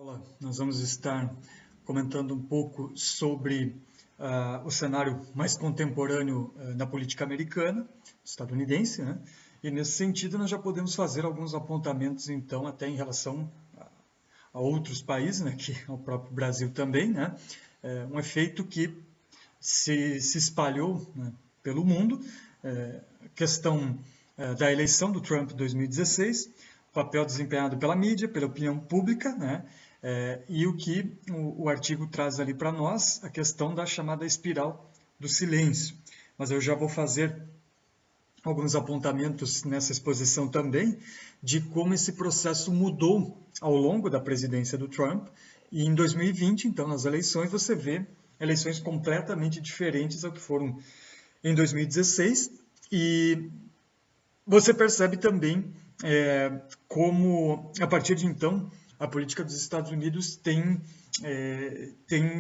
aula, nós vamos estar comentando um pouco sobre o cenário mais contemporâneo da política americana, estadunidense, né? E nesse sentido nós já podemos fazer alguns apontamentos, então, até em relação a outros países, né? Que ao próprio Brasil também, né? Um efeito que se espalhou, né, pelo mundo, questão da eleição do Trump em 2016, papel desempenhado pela mídia, pela opinião pública, né? E o que o artigo traz ali para nós, a questão da chamada espiral do silêncio. Mas eu já vou fazer alguns apontamentos nessa exposição também, de como esse processo mudou ao longo da presidência do Trump. E em 2020, então, nas eleições, você vê eleições completamente diferentes ao que foram em 2016. E você percebe também como, a partir de então, a política dos Estados Unidos tem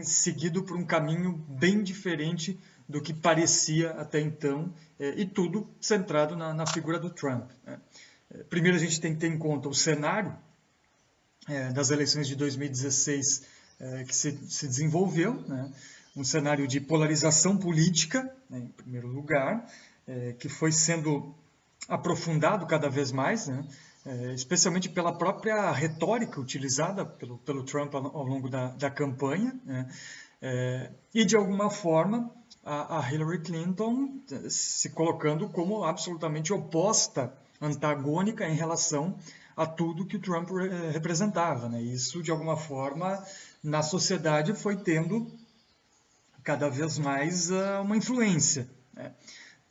seguido por um caminho bem diferente do que parecia até então, e tudo centrado na figura do Trump, né? Primeiro, a gente tem que ter em conta o cenário das eleições de 2016 que se desenvolveu, né? Um cenário de polarização política, né, em primeiro lugar, que foi sendo aprofundado cada vez mais, né? Especialmente pela própria retórica utilizada pelo Trump ao longo da campanha, né? E, de alguma forma, a Hillary Clinton se colocando como absolutamente oposta, antagônica em relação a tudo que o Trump representava, né? Isso, de alguma forma, na sociedade foi tendo cada vez mais uma influência, né?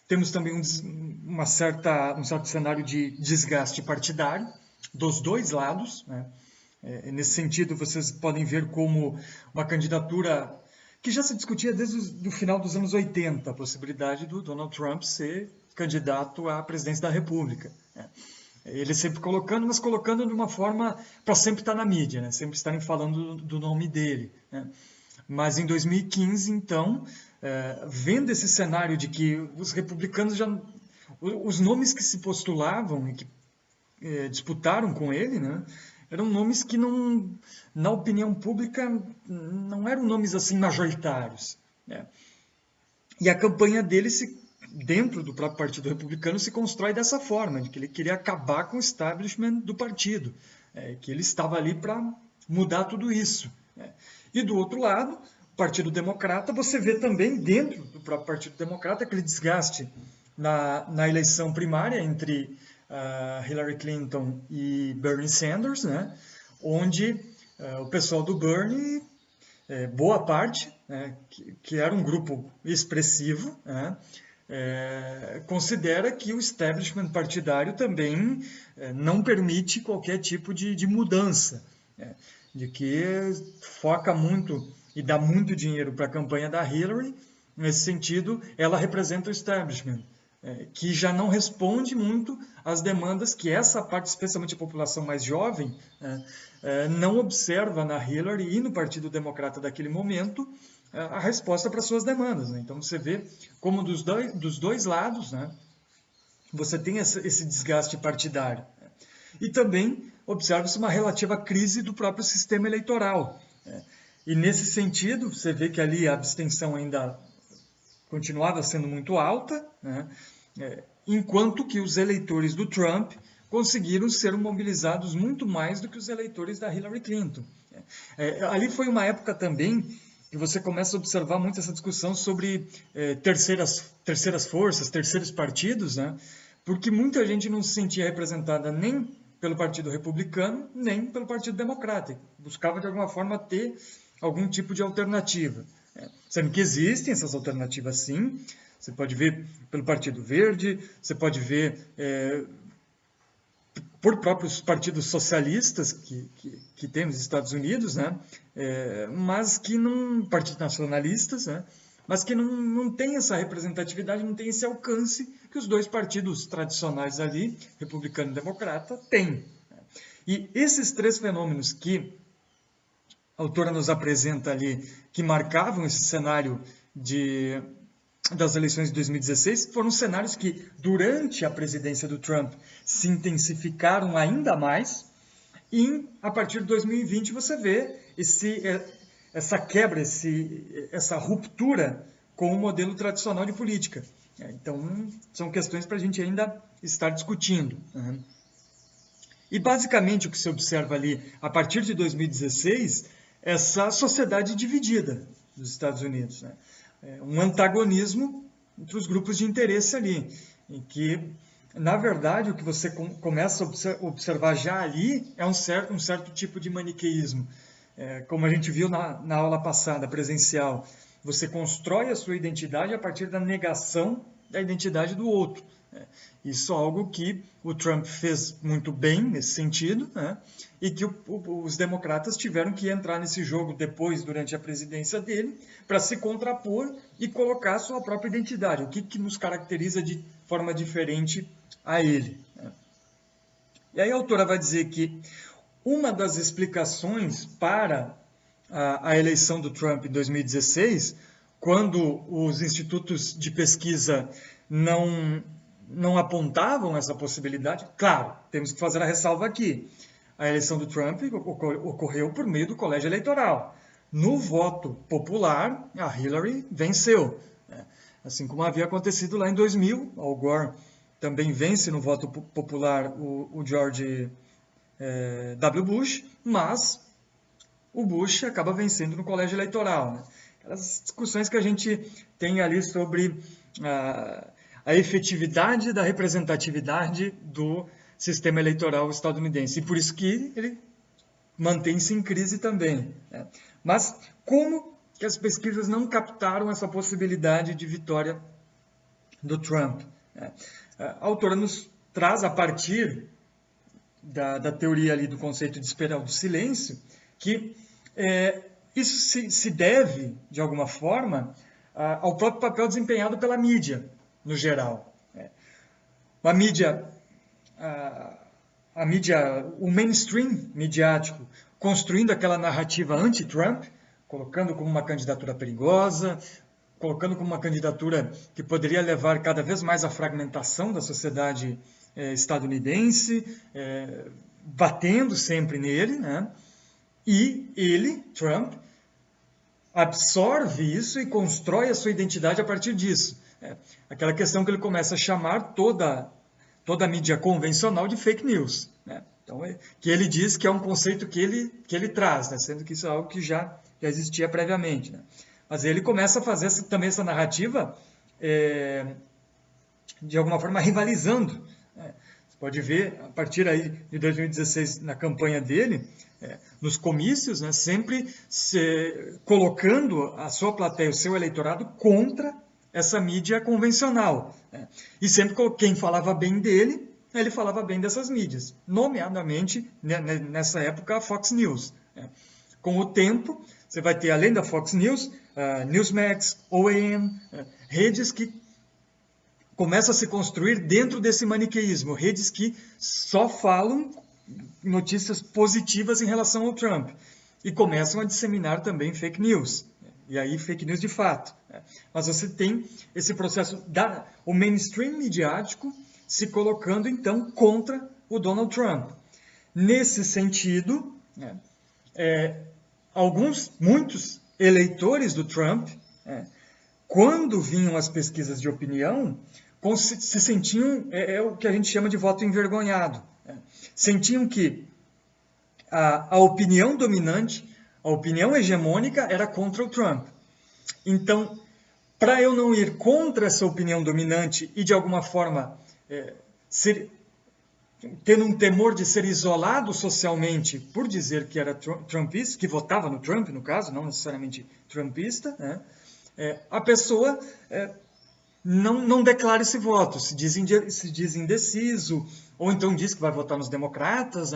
Temos também um certo cenário de desgaste partidário dos dois lados, né? Nesse sentido, vocês podem ver como uma candidatura que já se discutia desde o final dos anos 80, a possibilidade do Donald Trump ser candidato à presidência da República, né? Ele sempre colocando, mas colocando de uma forma para sempre estar na mídia, né? Sempre estarem falando do nome dele, né? Mas em 2015, então, vendo esse cenário de que os republicanos os nomes que se postulavam e que disputaram com ele, né, eram nomes que não, na opinião pública, não eram nomes assim majoritários, né? E a campanha dele, dentro do próprio Partido Republicano, se constrói dessa forma, de que ele queria acabar com o establishment do partido, que ele estava ali para mudar tudo isso, né? E do outro lado, o Partido Democrata, você vê também dentro do próprio Partido Democrata aquele desgaste na eleição primária entre Hillary Clinton e Bernie Sanders, né? Onde o pessoal do Bernie, boa parte, né, que era um grupo expressivo, né, considera que o establishment partidário também não permite qualquer tipo de mudança, né, de que foca muito e dá muito dinheiro para a campanha da Hillary. Nesse sentido, ela representa o establishment, que já não responde muito às demandas que essa parte, especialmente a população mais jovem, não observa na Hillary e no Partido Democrata daquele momento a resposta para suas demandas, né? Então você vê como dos dois lados, né, você tem esse desgaste partidário. E também observa-se uma relativa crise do próprio sistema eleitoral, né? E nesse sentido, você vê que ali a abstenção ainda continuava sendo muito alta, né? Enquanto que os eleitores do Trump conseguiram ser mobilizados muito mais do que os eleitores da Hillary Clinton. Ali foi uma época também que você começa a observar muito essa discussão sobre terceiras forças, terceiros partidos, né? Porque muita gente não se sentia representada nem pelo Partido Republicano, nem pelo Partido Democrata. Buscava, de alguma forma, ter algum tipo de alternativa. Sendo que existem essas alternativas, sim. Você pode ver pelo Partido Verde, você pode ver por próprios partidos socialistas que tem nos Estados Unidos, né? Mas que não, partidos nacionalistas, né? Mas que não tem essa representatividade, não tem esse alcance que os dois partidos tradicionais ali, republicano e democrata, têm. E esses três fenômenos que a autora nos apresenta ali, que marcavam esse cenário das eleições de 2016, foram cenários que, durante a presidência do Trump, se intensificaram ainda mais, E a partir de 2020 você vê essa quebra, essa ruptura com o modelo tradicional de política. Então, são questões para a gente ainda estar discutindo. E, basicamente, o que se observa ali, a partir de 2016, essa sociedade dividida dos Estados Unidos. Um antagonismo entre os grupos de interesse ali, em que, na verdade, o que você começa a observar já ali é um certo tipo de maniqueísmo. Como a gente viu na aula passada, presencial, você constrói a sua identidade a partir da negação da identidade do outro. Isso é algo que o Trump fez muito bem nesse sentido, e que os democratas tiveram que entrar nesse jogo depois, durante a presidência dele, para se contrapor e colocar a sua própria identidade, o que nos caracteriza de forma diferente a ele. E aí a autora vai dizer que uma das explicações para a eleição do Trump em 2016, quando os institutos de pesquisa não apontavam essa possibilidade, claro, temos que fazer a ressalva aqui, a eleição do Trump ocorreu por meio do colégio eleitoral. No voto popular, a Hillary venceu, assim como havia acontecido lá em 2000, Al Gore também vence no voto popular o George W. Bush, mas o Bush acaba vencendo no colégio eleitoral. Aquelas discussões que a gente tem ali sobre a efetividade da representatividade do sistema eleitoral estadunidense. E por isso que ele mantém-se em crise também. Mas como que as pesquisas não captaram essa possibilidade de vitória do Trump? A autora nos traz, a partir da teoria ali do conceito de espiral do silêncio, que isso se deve, de alguma forma, ao próprio papel desempenhado pela mídia, no geral. O mainstream midiático, construindo aquela narrativa anti-Trump, colocando como uma candidatura perigosa, colocando como uma candidatura que poderia levar cada vez mais à fragmentação da sociedade estadunidense, batendo sempre nele, e ele, Trump, absorve isso e constrói a sua identidade a partir disso. Aquela questão que ele começa a chamar toda a mídia convencional de fake news. Então, que ele diz que é um conceito que ele traz, sendo que isso é algo que já existia previamente. Mas ele começa a fazer também essa narrativa, de alguma forma, rivalizando. Você pode ver, a partir aí de 2016, na campanha dele, nos comícios, sempre colocando a sua plateia, o seu eleitorado, contra essa mídia convencional. E sempre quem falava bem dele, ele falava bem dessas mídias, nomeadamente, nessa época, a Fox News. Com o tempo, você vai ter, além da Fox News, Newsmax, OAN, redes que começam a se construir dentro desse maniqueísmo, redes que só falam notícias positivas em relação ao Trump e começam a disseminar também fake news, e aí fake news de fato. Mas você tem esse processo o mainstream midiático se colocando então contra o Donald Trump. Nesse sentido, muitos eleitores do Trump, quando vinham as pesquisas de opinião, se sentiam, o que a gente chama de voto envergonhado. Sentiam que a opinião dominante, a opinião hegemônica era contra o Trump. Então, para eu não ir contra essa opinião dominante e, de alguma forma, tendo um temor de ser isolado socialmente por dizer que era trumpista, que votava no Trump, no caso, não necessariamente trumpista, a pessoa não declara esse voto, se diz indeciso, ou então diz que vai votar nos democratas,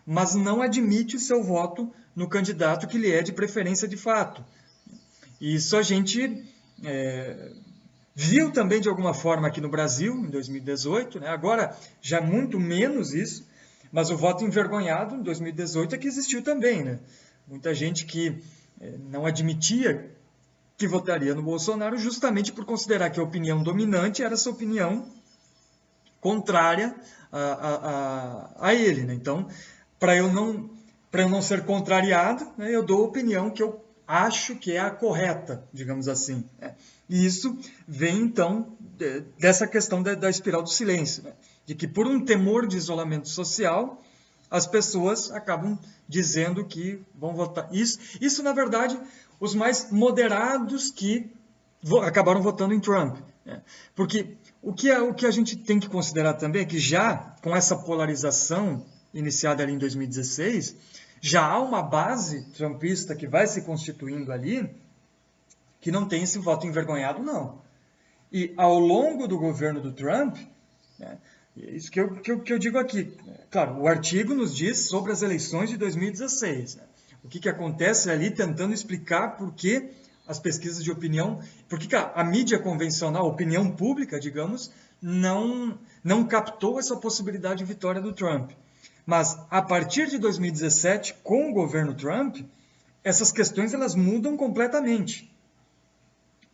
mas não admite o seu voto no candidato que lhe é de preferência de fato. Isso a gente viu também de alguma forma aqui no Brasil, em 2018, agora já muito menos isso, mas o voto envergonhado em 2018 é que existiu também. Muita gente que não admitia que votaria no Bolsonaro justamente por considerar que a opinião dominante era essa opinião contrária a ele. Então, para eu não ser contrariado, né, eu dou a opinião que eu acho que é a correta, digamos assim. Né? E isso vem, então, dessa questão da espiral do silêncio, né? De que por um temor de isolamento social, as pessoas acabam dizendo que vão votar. Isso na verdade, os mais moderados que acabaram votando em Trump. Né? Porque o que a gente tem que considerar também é que já com essa polarização iniciada ali em 2016, já há uma base trumpista que vai se constituindo ali, que não tem esse voto envergonhado, não. E ao longo do governo do Trump, né, isso que eu digo aqui, claro, o artigo nos diz sobre as eleições de 2016, né, o que acontece ali, tentando explicar por que as pesquisas de opinião, por que a mídia convencional, a opinião pública, digamos, não captou essa possibilidade de vitória do Trump. Mas a partir de 2017, com o governo Trump, essas questões elas mudam completamente.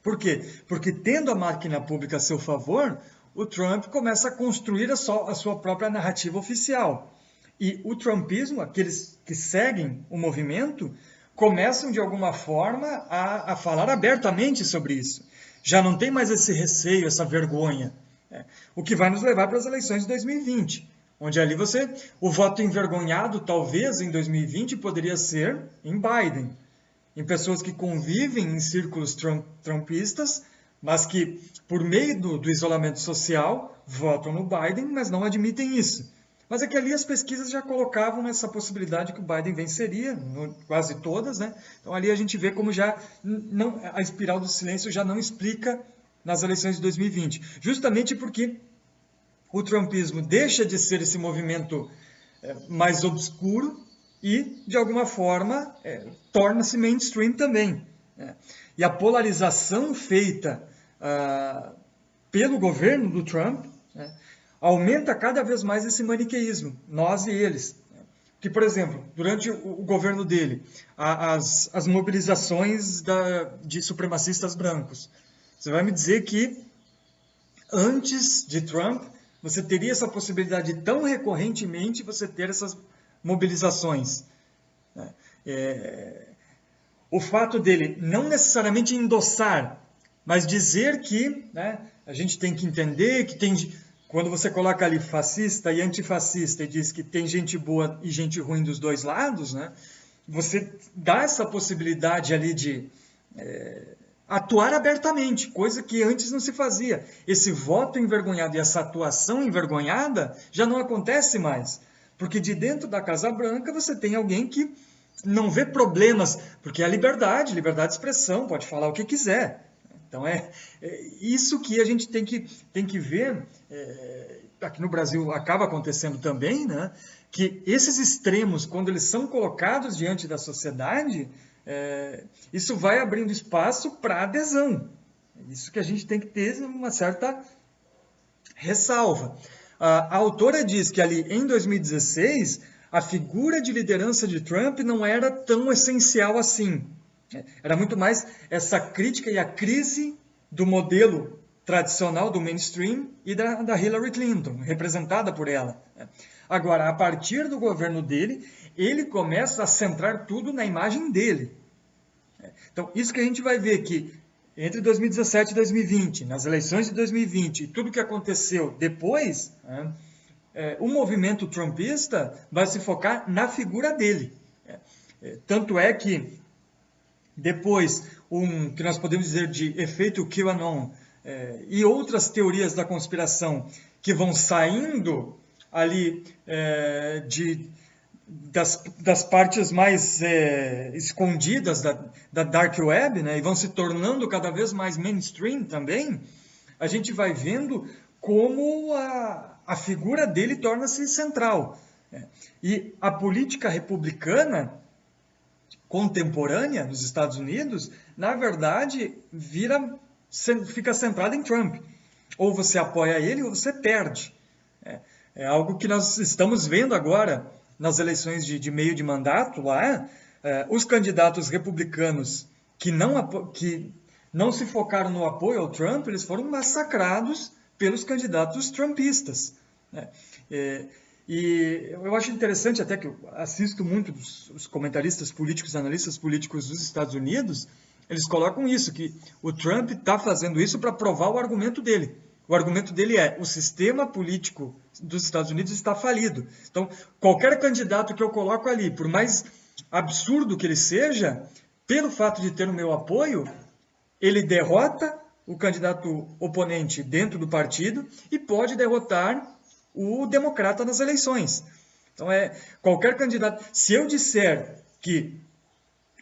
Por quê? Porque tendo a máquina pública a seu favor, o Trump começa a construir a sua própria narrativa oficial. E o trumpismo, aqueles que seguem o movimento, começam de alguma forma a falar abertamente sobre isso. Já não tem mais esse receio, essa vergonha. Né? O que vai nos levar para as eleições de 2020. Onde ali o voto envergonhado, talvez em 2020, poderia ser em Biden. Em pessoas que convivem em círculos trumpistas, mas que, por meio do isolamento social, votam no Biden, mas não admitem isso. Mas é que ali as pesquisas já colocavam essa possibilidade que o Biden venceria, quase todas, né? Então ali a gente vê como já a espiral do silêncio já não explica nas eleições de 2020. Justamente porque o trumpismo deixa de ser esse movimento mais obscuro e, de alguma forma, torna-se mainstream também. Né? E a polarização feita pelo governo do Trump, né, aumenta cada vez mais esse maniqueísmo, nós e eles. Que, por exemplo, durante o governo dele, as mobilizações de supremacistas brancos. Você vai me dizer que, antes de Trump, você teria essa possibilidade de tão recorrentemente você ter essas mobilizações. O fato dele não necessariamente endossar, mas dizer que, né, a gente tem que entender que quando você coloca ali fascista e antifascista e diz que tem gente boa e gente ruim dos dois lados, né, você dá essa possibilidade ali de atuar abertamente, coisa que antes não se fazia. Esse voto envergonhado e essa atuação envergonhada já não acontece mais. Porque de dentro da Casa Branca você tem alguém que não vê problemas, porque é a liberdade de expressão, pode falar o que quiser. Então é isso que a gente tem que ver, aqui no Brasil acaba acontecendo também, né, que esses extremos, quando eles são colocados diante da sociedade, isso vai abrindo espaço para adesão. Isso que a gente tem que ter uma certa ressalva. A autora diz que ali em 2016, a figura de liderança de Trump não era tão essencial assim. Era muito mais essa crítica e a crise do modelo tradicional do mainstream e da Hillary Clinton, representada por ela. Agora, a partir do governo dele, ele começa a centrar tudo na imagem dele. Então, isso que a gente vai ver que entre 2017 e 2020, nas eleições de 2020, e tudo que aconteceu depois, o movimento trumpista vai se focar na figura dele. Tanto é que depois, que nós podemos dizer de efeito QAnon e outras teorias da conspiração que vão saindo ali das partes mais escondidas da Dark Web, né, e vão se tornando cada vez mais mainstream também, a gente vai vendo como a figura dele torna-se central. E a política republicana contemporânea nos Estados Unidos, na verdade, fica centrada em Trump. Ou você apoia ele ou você perde. É algo que nós estamos vendo agora nas eleições de meio de mandato lá. Os candidatos republicanos que não se focaram no apoio ao Trump, eles foram massacrados pelos candidatos trumpistas. E eu acho interessante até que eu assisto muito os comentaristas políticos, analistas políticos dos Estados Unidos, eles colocam isso, que o Trump está fazendo isso para provar o argumento dele. O argumento dele é: o sistema político dos Estados Unidos está falido. Então, qualquer candidato que eu coloco ali, por mais absurdo que ele seja, pelo fato de ter o meu apoio, ele derrota o candidato oponente dentro do partido e pode derrotar o democrata nas eleições. Então, qualquer candidato. Se eu disser que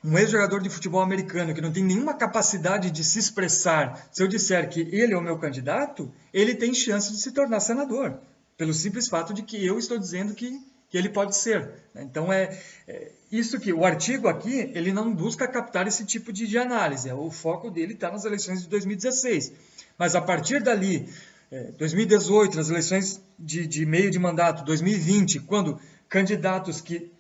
um ex-jogador de futebol americano que não tem nenhuma capacidade de se expressar, se eu disser que ele é o meu candidato, ele tem chance de se tornar senador, pelo simples fato de que eu estou dizendo que ele pode ser. Então, isso que o artigo aqui, ele não busca captar esse tipo de análise, o foco dele está nas eleições de 2016. Mas a partir dali, 2018, nas eleições de meio de mandato, 2020, quando candidatos que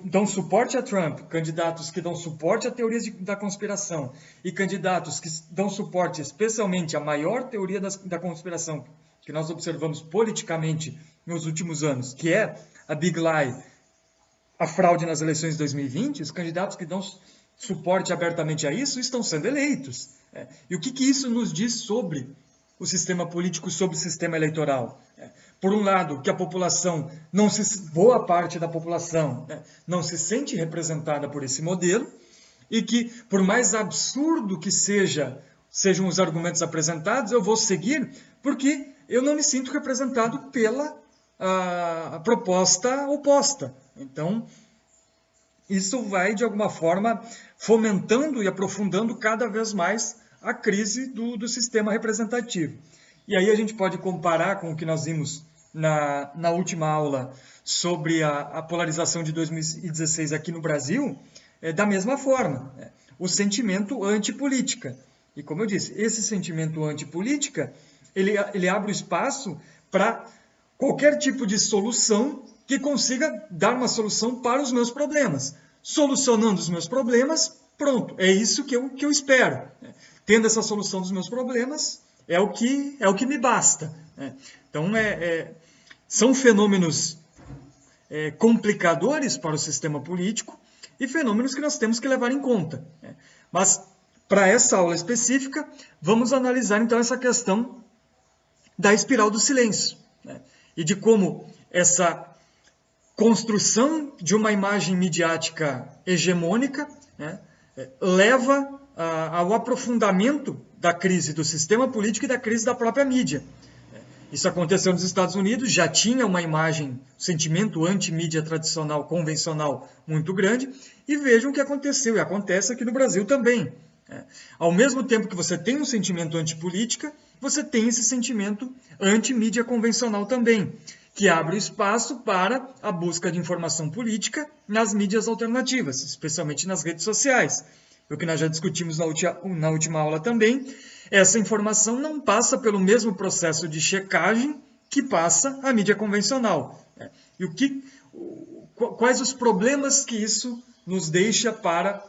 dão suporte a Trump, candidatos que dão suporte a teorias da conspiração e candidatos que dão suporte especialmente à maior teoria da conspiração que nós observamos politicamente nos últimos anos, que é a Big Lie, a fraude nas eleições de 2020, os candidatos que dão suporte abertamente a isso estão sendo eleitos. E o que isso nos diz sobre o sistema político, sobre o sistema eleitoral? Por um lado, que a população, boa parte da população, não se sente representada por esse modelo e que, por mais absurdo que sejam os argumentos apresentados, eu vou seguir porque eu não me sinto representado pela a proposta oposta. Então, isso vai, de alguma forma, fomentando e aprofundando cada vez mais a crise do sistema representativo. E aí a gente pode comparar com o que nós vimos na última aula sobre a polarização de 2016 aqui no Brasil, da mesma forma, o sentimento antipolítica. E como eu disse, esse sentimento antipolítica, ele abre o espaço para qualquer tipo de solução que consiga dar uma solução para os meus problemas. Solucionando os meus problemas, pronto, é isso que eu espero. Tendo essa solução dos meus problemas, é o que me basta. Então, são fenômenos complicadores para o sistema político e fenômenos que nós temos que levar em conta. Mas, para essa aula específica, vamos analisar então essa questão da espiral do silêncio, e de como essa construção de uma imagem midiática hegemônica leva ao aprofundamento da crise do sistema político e da crise da própria mídia. Isso aconteceu nos Estados Unidos, já tinha uma imagem, sentimento anti-mídia tradicional, convencional, muito grande, e vejam o que aconteceu, e acontece aqui no Brasil também. Ao mesmo tempo que você tem um sentimento antipolítica, você tem esse sentimento anti-mídia convencional também, que abre espaço para a busca de informação política nas mídias alternativas, especialmente nas redes sociais. O que nós já discutimos na última aula também, essa informação não passa pelo mesmo processo de checagem que passa a mídia convencional. E quais os problemas que isso nos deixa para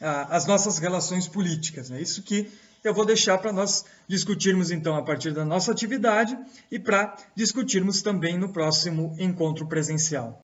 as nossas relações políticas? É isso que eu vou deixar para nós discutirmos então a partir da nossa atividade e para discutirmos também no próximo encontro presencial.